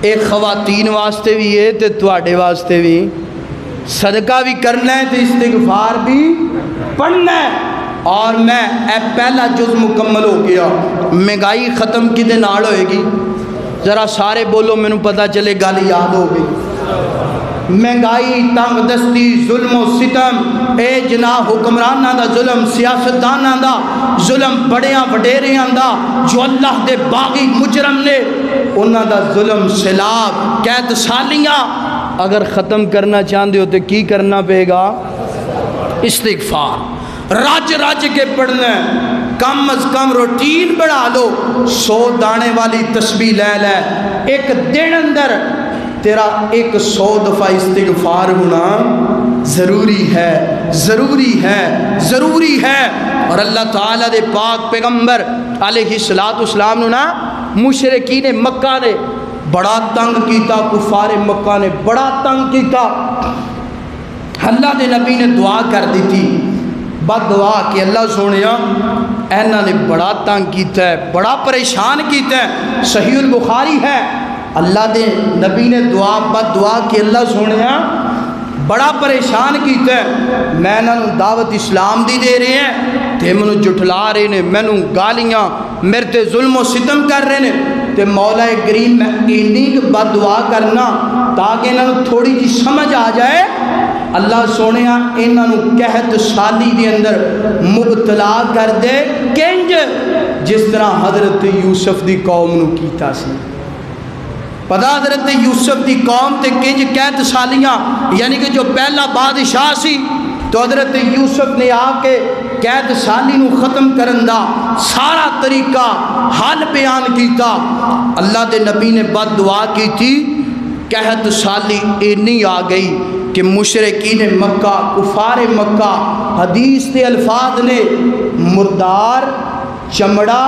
ایک خواتین واسطے بھی ہے تو تواڈے واسطے بھی صدقہ بھی کرنا ہے تو استغفار بھی پڑھنا ہے اور میں پہلا جز مکمل ہو گیا مہنگائی ختم کدے نال ہوئے گی ذرا سارے بولو میں پتہ چلے گل یاد ہو گئی مہنگائی تنگ دستی ظلم و ستم اے جناح حکمرانہ دا ظلم سیاستدانہ دا ظلم بڑیاں وڈیریاں دا جو اللہ دے باغی مجرم نے انہاں دا ظلم سیلاب قید سالیاں اگر ختم کرنا چاہتے ہو تو کی کرنا پے گا استغفار راج کے پڑھنا ہے کم از کم روٹین بڑھا لو 100 دانے والی تسبیح لے لے ایک دن اندر تیرا 100 دفعہ استغفار ہونا ضروری ہے ضروری ہے ضروری ہے اور اللہ تعالیٰ دے پاک پیغمبر علیہ السلام نا مشرکین مکہ نے بڑا تنگ کیتا کفار مکہ نے بڑا تنگ کیتا اللہ دے نبی نے دعا کر دی تھی بد دعا کہ اللہ سونیا اینا نے بڑا تنگ کیتا ہے بڑا پریشان کیتا ہے صحیح البخاری ہے اللہ دے نبی نے دعا بد دعا کہ اللہ سونیا بڑا پریشان کیتا ہے میں انہوں دعوت اسلام دی دے رہے ہیں تے منو جھٹلا رہے نے مینوں گالیاں میرے تے ظلم و ستم کر رہے نے تے مولا کریم میں اینی بد دعا کرنا تاکہ انہوں تھوڑی جی سمجھ آ جائے اللہ سونے انہوں قحط سالی دے اندر مبتلا کر دے کنج جس طرح حضرت یوسف دی قوم نو کیتا سی پتہ حضرت یوسف دی قوم تے کنج قحط سالیاں یعنی کہ جو پہلا بادشاہ سی تو حضرت یوسف نے آ کے قحط سالی نو ختم کرن دا سارا طریقہ حل بیان کیتا اللہ دے نبی نے بد دعا کی تھی قحط سالی اینی آ گئی کہ مشرکین مکہ کفار مکہ حدیث کے الفاظ نے مردار چمڑا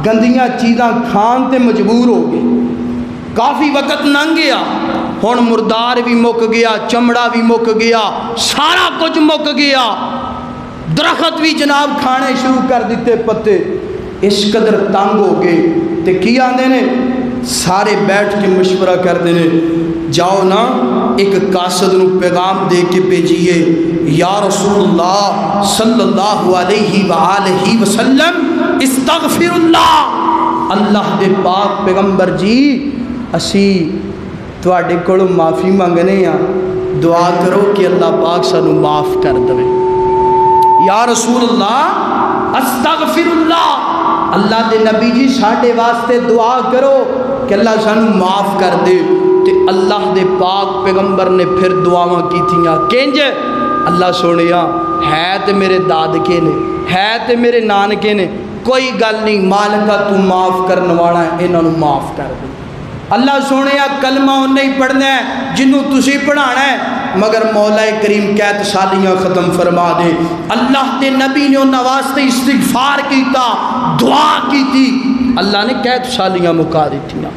گندیاں چیزاں کھان تے مجبور ہو گئے کافی وقت لنگ گیا ہن مردار بھی مک گیا چمڑا بھی مک گیا سارا کچھ مک گیا درخت بھی جناب کھانے شروع کر دیتے پتے اس قدر تنگ ہو گئے تے کی آندے نے سارے بیٹھ کے مشورہ کر دینے جاؤ نا ایک قاصد نو پیغام دے کے بھیجیے یا رسول اللہ صلی اللہ علیہ وآلہ وسلم استغفر اللہ اللہ دے پاک پیغمبر جی اسی تواڈے کولوں معافی منگنے ہاں دعا کرو کہ اللہ پاک سانو معاف کر دے یا رسول اللہ استغفر اللہ اللہ دے نبی جی ساڈے واسطے دعا کرو کہ اللہ سانو معاف کر دے تے اللہ دے پاک پیغمبر نے پھر دعاواں کی تھیاں کنج اللہ سونیا ہے تے میرے دادکے نے ہے تے میرے نانکے نے کوئی گل نہیں مالکہ تو معاف کرنے والا ہے انہوں نے معاف کر دے اللہ سونیا کلمہ نہیں پڑھنا ہے جنہوں تسی پڑھانا ہے مگر مولا کریم قحط سالیاں ختم فرما دے اللہ دے نبی نے انہاں واسطے استغفار کیتا دعا کی تھی اللہ نے قحط سالیاں مکا دی تھیاں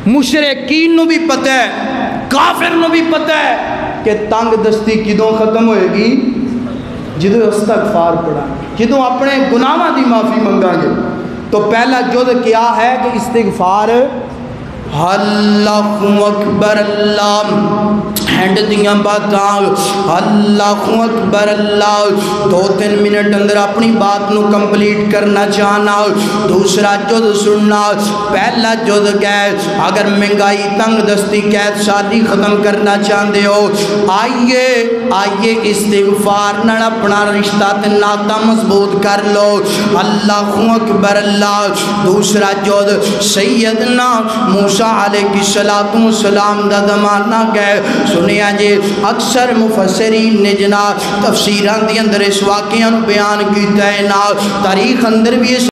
مشرکین نو بھی پتہ ہے کافر نو بھی پتہ ہے کہ تنگ دستی کدوں ختم ہوئے گی جدوں استغفار پڑھا جدوں اپنے گناہاں دی معافی منگا گے تو پہلا جز کیا ہے کہ استغفار اللہ اکبر اللہ اینڈ دیاں باتاں اللہ اکبر اللہ 2-3 منٹ اندر اپنی بات نو کمپلیٹ کرنا چاہنا دوسرا جز سننا پہلا جز قید اگر مہنگائی تنگ دستی قید شادی ختم کرنا چاہتے ہو آئیے استغفار نال اپنا رشتہ تے ناتا مضبوط کر لو اللہ اکبر اللہ دوسرا جز سیدنا موسیٰ علیہ السلام دا زمانہ گئے سنیا جی اکثر مفسرین نے جناب تفسیران دی اندر اس واقعہ بیان کیتا ہے نا تاریخ اندر بھی اس